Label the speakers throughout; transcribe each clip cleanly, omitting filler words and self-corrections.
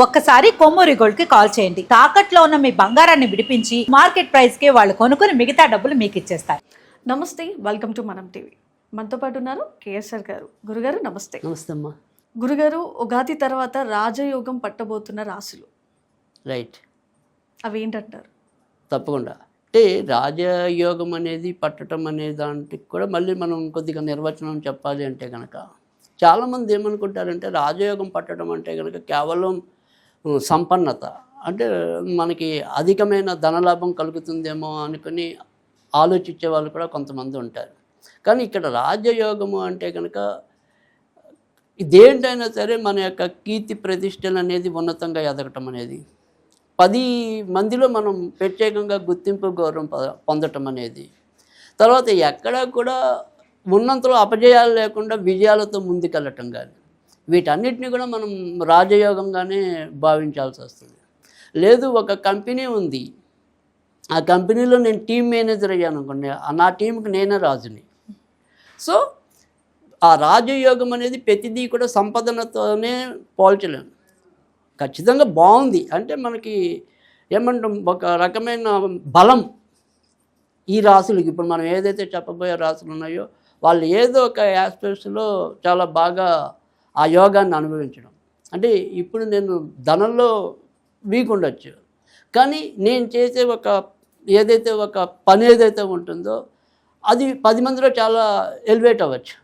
Speaker 1: ఒక్కసారి కొమ్మూరి గోల్డ్ కి కాల్ చేయండి. తాకట్లో ఉన్న మీ బంగారాన్ని విడిపించి మార్కెట్ ప్రైస్ కి వాళ్ళు కొనుక్కుని మిగతా డబ్బులు మీకు ఇచ్చేస్తారు.
Speaker 2: నమస్తే, వెల్కమ్ టు మనం టీవీ. మనతో పాటు ఉన్నారు కేఎస్ఆర్ గారు. గురుగారు నమస్తే.
Speaker 3: నమస్తే అమ్మా.
Speaker 2: గురుగారు, ఉగాది తర్వాత రాజయోగం పట్టబోతున్న రాశులు
Speaker 3: రైట్,
Speaker 2: అవి ఏంటంటారు?
Speaker 3: తప్పకుండా. అంటే రాజయోగం అనేది పట్టడం అనే దానికి కూడా మళ్ళీ మనం కొద్దిగా నిర్వచనం చెప్పాలి అంటే కనుక చాలామంది ఏమనుకుంటారంటే రాజయోగం పట్టడం అంటే కనుక కేవలం సంపన్నత, అంటే మనకి అధికమైన ధనలాభం కలుగుతుందేమో అనుకుని ఆలోచించే వాళ్ళు కూడా కొంతమంది ఉంటారు. కానీ ఇక్కడ రాజయోగము అంటే కనుక ఇదేంటైనా సరే మన యొక్క కీర్తి ప్రతిష్టలు అనేది ఉన్నతంగా ఎదగటం అనేది, 10 మందిలో మనం ప్రత్యేకంగా గుర్తింపు గౌరవం పొందటం అనేది, తర్వాత ఎక్కడా కూడా ఉన్నంతలో అపజయాలు లేకుండా విజయాలతో ముందుకెళ్ళటం కానీ, వీటన్నిటిని కూడా మనం రాజయోగంగానే భావించాల్సి వస్తుంది. లేదు, ఒక కంపెనీ ఉంది, ఆ కంపెనీలో నేను టీమ్ మేనేజర్ అయ్యాను అనుకోండి, నా టీంకి నేనే రాజుని. సో ఆ రాజయోగం అనేది ప్రతిదీ కూడా సంపదనతోనే పోల్చలేము. ఖచ్చితంగా బాగుంది అంటే మనకి ఏమంటాం, ఒక రకమైన బలం ఈ రాసులకి. ఇప్పుడు మనం ఏదైతే చెప్పబోయే రాసులు ఉన్నాయో వాళ్ళు ఏదో ఒక ఆస్పెక్ట్స్లో చాలా బాగా ఆ యోగాన్ని అనుభవించడం. అంటే ఇప్పుడు నేను ధనంలో వీక్ ఉండొచ్చు, కానీ నేను చేసే ఏదైతే ఒక పని ఏదైతే ఉంటుందో అది 10 మందిలో చాలా ఎలివేట్ అవ్వచ్చు.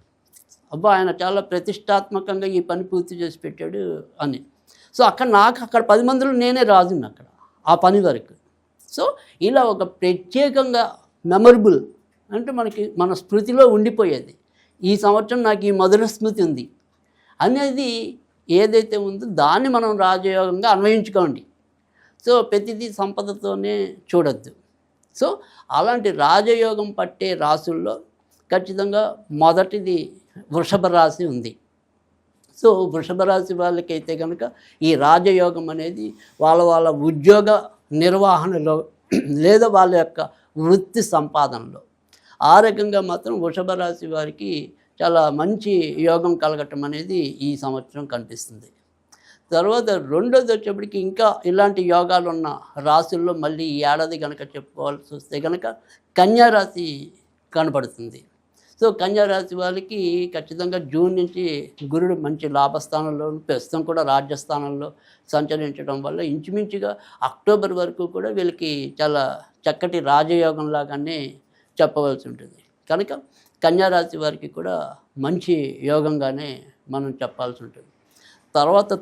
Speaker 3: అబ్బా, ఆయన చాలా ప్రతిష్టాత్మకంగా ఈ పని పూర్తి చేసి పెట్టాడు అని. సో అక్కడ 10 మందిలో నేనే రాజుని అక్కడ ఆ పని వరకు. సో ఇలా ఒక ప్రత్యేకంగా మెమరబుల్ అంటే మనకి మన స్మృతిలో ఉండిపోయేది, ఈ సంవత్సరం నాకు ఈ మధుర స్మృతి ఉంది అనేది ఏదైతే ఉందో దాన్ని మనం రాజయోగంగా అన్వయించుకోండి. సో ప్రతిదీ సంపదతోనే చూడొద్దు. సో అలాంటి రాజయోగం పట్టే రాసుల్లో ఖచ్చితంగా మొదటిది వృషభ రాశి ఉంది. సో వృషభ రాశి వాళ్ళకైతే కనుక ఈ రాజయోగం అనేది వాళ్ళ ఉద్యోగ నిర్వహణలో లేదా వాళ్ళ యొక్క వృత్తి సంపాదనలో, ఆ రకంగా మాత్రం వృషభ రాశి వారికి చాలా మంచి యోగం కలగటం అనేది ఈ సంవత్సరం కనిపిస్తుంది. తర్వాత రెండోది వచ్చేప్పటికి ఇంకా ఇలాంటి యోగాలు ఉన్న రాశుల్లో మళ్ళీ ఈ ఏడాది కనుక చెప్పుకోవాల్సి వస్తే కనుక కన్యారాశి కనపడుతుంది. సో కన్యారాశి వాళ్ళకి ఖచ్చితంగా జూన్ నుంచి గురుడు మంచి లాభస్థానంలో, ప్రస్తుతం కూడా రాజ్యస్థానంలో సంచరించడం వల్ల ఇంచుమించుగా అక్టోబర్ వరకు కూడా వీళ్ళకి చాలా చక్కటి రాజయోగం లాగానే చెప్పవలసి ఉంటుంది. కనుక కన్యారాశి వారికి కూడా మంచి యోగంగానే మనం చెప్పాల్సి ఉంటుంది. తర్వాత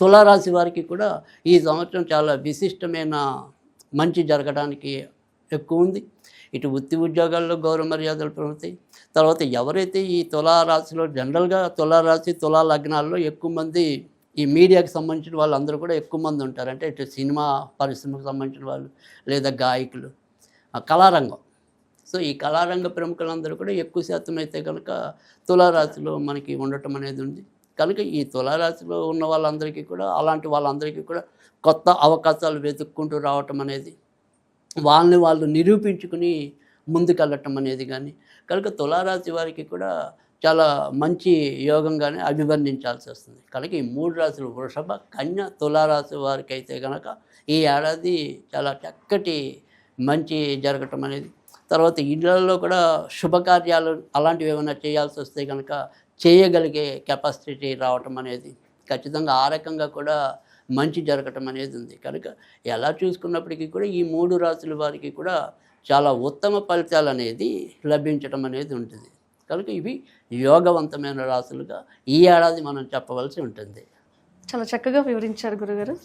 Speaker 3: తులారాశి వారికి కూడా ఈ సంవత్సరం చాలా విశిష్టమైన మంచి జరగడానికి ఎక్కువ ఉంది. ఇటు వృత్తి ఉద్యోగాల్లో గౌరవ మర్యాదలు పెరుగుతాయి. తర్వాత ఎవరైతే ఈ తులారాశిలో జనరల్గా తులారాశి తులా లగ్నాల్లో ఎక్కువ మంది ఈ మీడియాకి సంబంధించిన వాళ్ళందరూ కూడా ఎక్కువ మంది ఉంటారు. అంటే ఇటు సినిమా పరిశ్రమకు సంబంధించిన వాళ్ళు లేదా గాయకులు, కళారంగం. సో ఈ కళారంగ ప్రముఖులందరూ కూడా ఎక్కువ శాతం అయితే కనుక తులారాశిలో మనకి ఉండటం అనేది ఉంది. కనుక ఈ తులారాశిలో ఉన్న వాళ్ళందరికీ కూడా, అలాంటి వాళ్ళందరికీ కూడా కొత్త అవకాశాలు వెతుక్కుంటూ రావటం అనేది, వాళ్ళని వాళ్ళు నిరూపించుకుని ముందుకెళ్ళటం అనేది కానీ, కనుక తులారాశి వారికి కూడా చాలా మంచి యోగంగానే అభివర్ణించాల్సి వస్తుంది. కనుక ఈ 3 రాశులు వృషభ, కన్య, తులారాశి వారికి అయితే కనుక ఈ ఏడాది చాలా చక్కటి మంచి జరగటం అనేది, తర్వాత ఇళ్లలో కూడా శుభకార్యాలు అలాంటివి ఏమైనా చేయాల్సి వస్తే కనుక చేయగలిగే కెపాసిటీ రావటం అనేది, ఖచ్చితంగా ఆ రకంగా కూడా మంచి జరగటం అనేది ఉంది. కనుక ఎలా చూసుకున్నప్పటికీ కూడా ఈ 3 రాశుల వారికి కూడా చాలా ఉత్తమ ఫలితాలు అనేది లభించటం అనేది ఉంటుంది. కనుక ఇవి యోగవంతమైన రాశులుగా ఈ ఏడాది మనం చెప్పవలసి ఉంటుంది.
Speaker 2: చాలా చక్కగా వివరించారు గురుగారు.